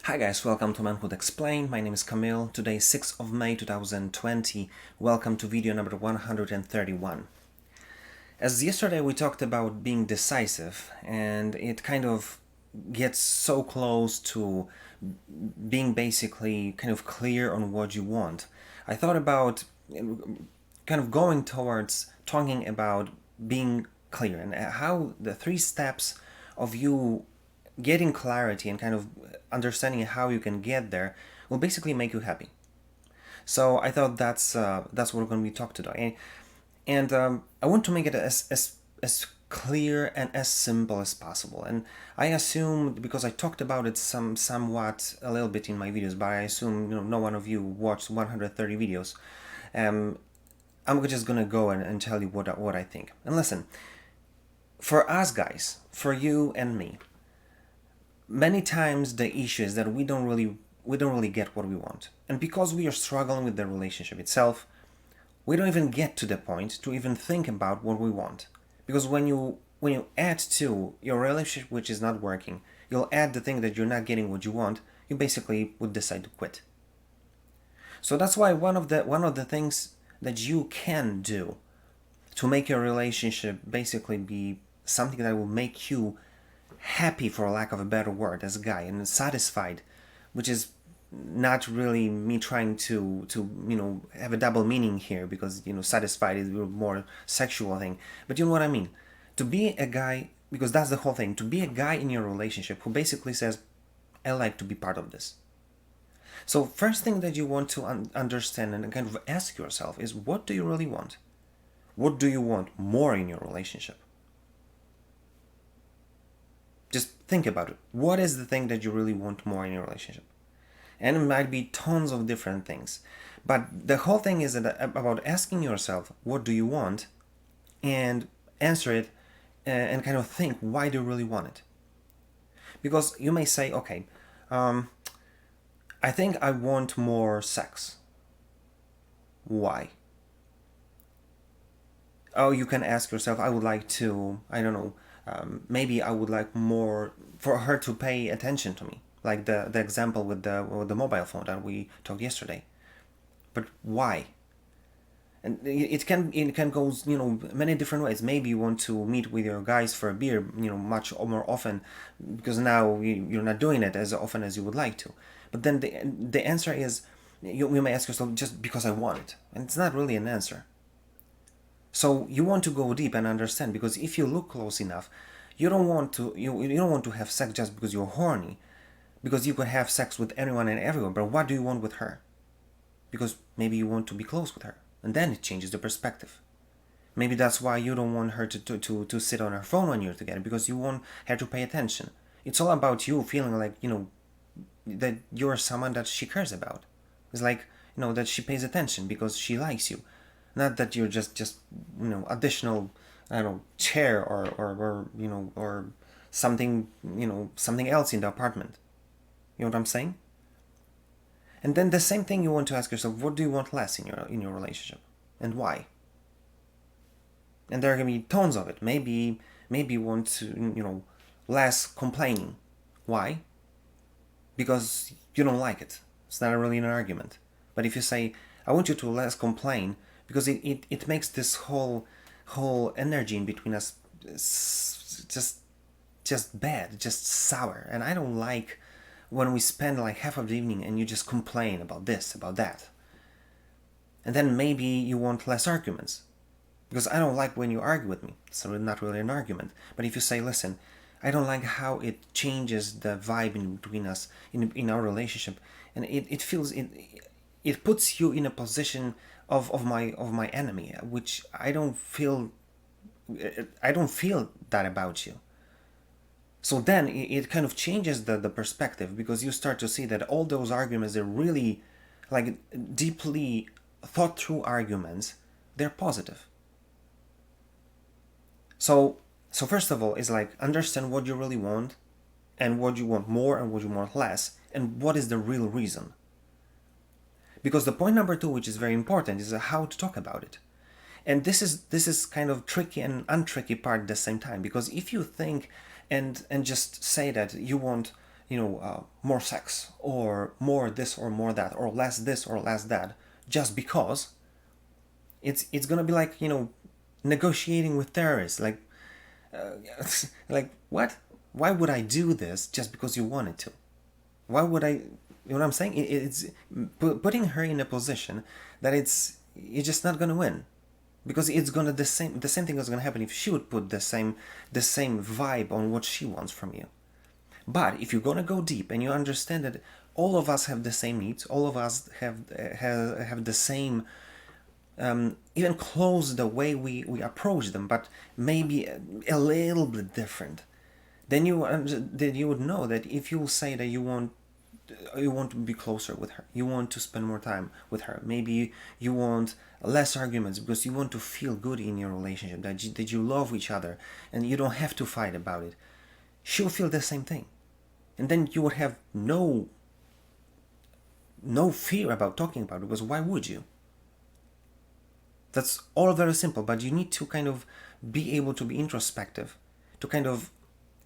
Hi guys, welcome to Manhood Explained. My name is Camille. Today is 6th of May 2020. Welcome to video number 131. As yesterday we talked about being decisive, and it kind of gets so close to being basically kind of clear on what you want. I thought about kind of going towards talking about being clear and how the 3 steps of you getting clarity and kind of understanding how you can get there will basically make you happy. So I thought that's what we're going to be talking today, and I want to make it as clear and as simple as possible. And I assume, because I talked about it somewhat a little bit in my videos, but I assume no one of you watched 130 videos. I'm just gonna go and tell you what I think. And listen, for us guys, for you and me, many times the issue is that we don't really get what we want, and because we are struggling with the relationship itself, we don't even get to the point to even think about what we want. Because when you add to your relationship which is not working, you'll add the thing that you're not getting what you want, you basically would decide to quit. So that's why one of the things that you can do to make your relationship basically be something that will make you happy, for lack of a better word, as a guy, and satisfied, which is not really me trying to have a double meaning here, because satisfied is a more sexual thing, but you know what I mean. To be a guy, because that's the whole thing, to be a guy in your relationship who basically says, I like to be part of this. So first thing that you want to understand and kind of ask yourself is, what do you really want? What do you want more in your relationship? Just think about it. What is the thing that you really want more in your relationship? And it might be tons of different things. But the whole thing is about asking yourself, what do you want? And answer it and kind of think, why do you really want it? Because you may say, okay, I think I want more sex. Why? Oh, you can ask yourself, I would like to, I don't know, maybe I would like more for her to pay attention to me, like the example with the mobile phone that we talked yesterday. But why? And it can go many different ways. Maybe you want to meet with your guys for a beer much more often, because now you're not doing it as often as you would like to. But then the answer is, you may ask yourself, just because I want it, and it's not really an answer. So you want to go deep and understand, because if you look close enough, you don't want to have sex just because you're horny, because you could have sex with anyone and everyone. But what do you want with her? Because maybe you want to be close with her, and then it changes the perspective. Maybe that's why you don't want her to sit on her phone when you're together, because you want her to pay attention. It's all about you feeling like that you're someone that she cares about. It's like that she pays attention because she likes you. Not that you're just additional, I don't know, chair or something something else in the apartment. You know what I'm saying? And then the same thing, you want to ask yourself, what do you want less in your relationship, and why? And there are gonna be tons of it. Maybe you want to less complaining. Why? Because you don't like it. It's not really an argument. But if you say, I want you to less complain, because it makes this whole energy in between us just bad, just sour. And I don't like when we spend like half of the evening and you just complain about this, about that. And then maybe you want less arguments, because I don't like when you argue with me. It's not really an argument. But if you say, listen, I don't like how it changes the vibe in between us in our relationship, and it feels it puts you in a position of my enemy, which I don't feel that about you. So then it kind of changes the perspective, because you start to see that all those arguments are really like deeply thought through arguments. They're positive. So first of all, is like, understand what you really want, and what you want more and what you want less, and what is the real reason. Because the point number 2, which is very important, is how to talk about it. And this is kind of tricky and untricky part at the same time, because if you think and just say that you want more sex, or more this or more that, or less this or less that, just because it's gonna be like, negotiating with terrorists. Like, like, what? Why would I do this just because you wanted to? Why would I? You know what I'm saying? It's putting her in a position that you're just not gonna win, because it's gonna the same thing is gonna happen if she would put the same vibe on what she wants from you. But if you're gonna go deep and you understand that all of us have the same needs, all of us have the same, even close the way we approach them, but maybe a little bit different, then you would know that if you say that you want to be closer with her, you want to spend more time with her, maybe you want less arguments because you want to feel good in your relationship, that you love each other and you don't have to fight about it, she'll feel the same thing. And then you would have no fear about talking about it, because why would you? That's all very simple, but you need to kind of be able to be introspective, to kind of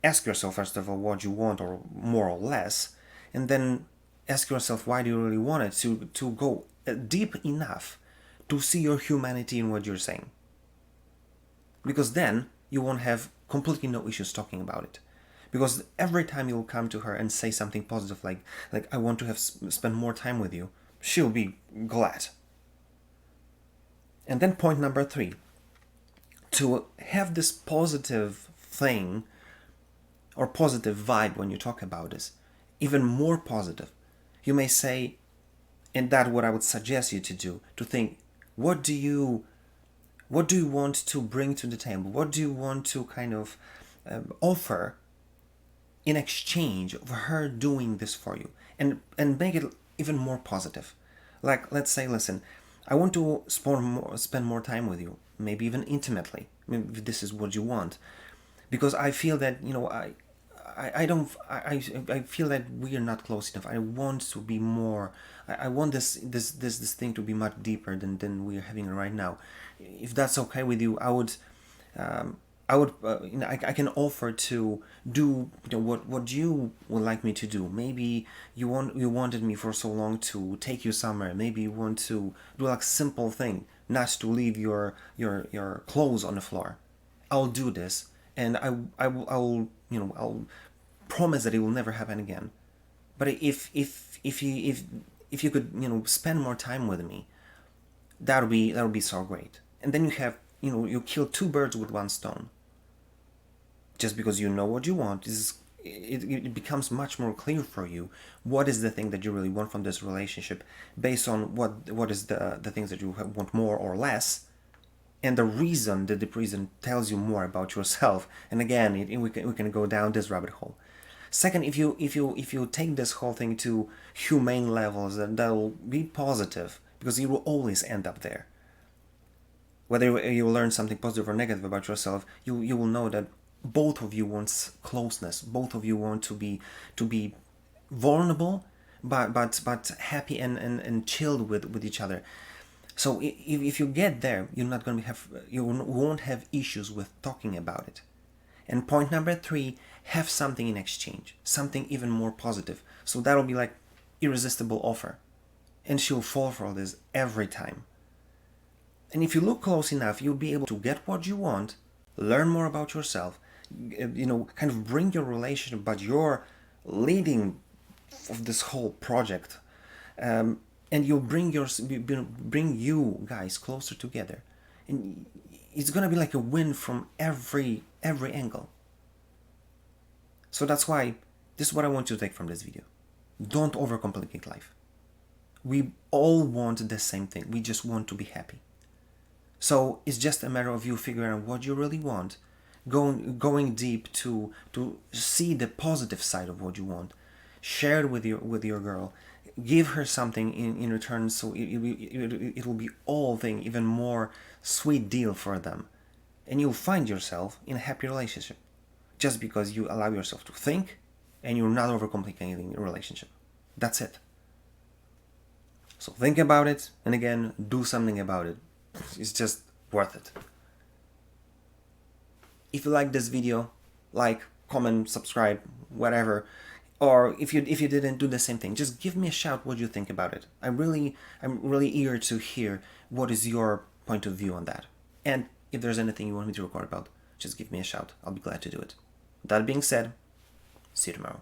ask yourself, first of all, what you want, or more or less, and then ask yourself, why do you really want it, to go deep enough to see your humanity in what you're saying. Because then you won't have completely no issues talking about it. Because every time you'll come to her and say something positive, like I want to have spend more time with you, she'll be glad. And then point number 3, to have this positive thing or positive vibe when you talk about this, even more positive. You may say, and that's what I would suggest you to do, to think, what do you want to bring to the table? What do you want to kind of offer in exchange of her doing this for you? And make it even more positive. Like, let's say, listen, I want to spend more time with you, maybe even intimately. Maybe this is what you want, because I feel that I feel that we are not close enough. I want to be more. I want this thing to be much deeper than we are having right now. If that's okay with you, I would I can offer to do what you would like me to do. Maybe you wanted me for so long to take you somewhere. Maybe you want to do like simple thing, not to leave your clothes on the floor. I'll do this, and I'll promise that it will never happen again. But if you could spend more time with me, that would be so great. And then you kill 2 birds with 1 stone. Just because you know what you want, it becomes much more clear for you what is the thing that you really want from this relationship, based on what is the things that you want more or less, and the reason tells you more about yourself. And again, we can go down this rabbit hole. Second, if you take this whole thing to humane levels, then that'll be positive, because you will always end up there. Whether you learn something positive or negative about yourself, you will know that both of you want closeness. Both of you want to be vulnerable, but happy and chilled with each other. So if you get there, you won't have issues with talking about it. And point number 3, have something in exchange, something even more positive. So that'll be like irresistible offer, and she'll fall for this every time. And if you look close enough, you'll be able to get what you want, learn more about yourself, kind of bring your relationship, but you're leading of this whole project, and you'll bring you guys closer together, and it's gonna be like a win from every angle. So that's why this is what I want you to take from this video. Don't overcomplicate life. We all want the same thing. We just want to be happy. So it's just a matter of you figuring out what you really want, going deep to see the positive side of what you want, share it with your girl, give her something in return, so it will be all thing even more sweet deal for them, and you'll find yourself in a happy relationship, just because you allow yourself to think and you're not overcomplicating your relationship. That's it. So think about it, and again, do something about it. It's just worth it. If you like this video, like, comment, subscribe, whatever. Or if you didn't do the same thing, just give me a shout what you think about it. I'm really eager to hear what is your point of view on that. And if there's anything you want me to record about, just give me a shout. I'll be glad to do it. That being said, see you tomorrow.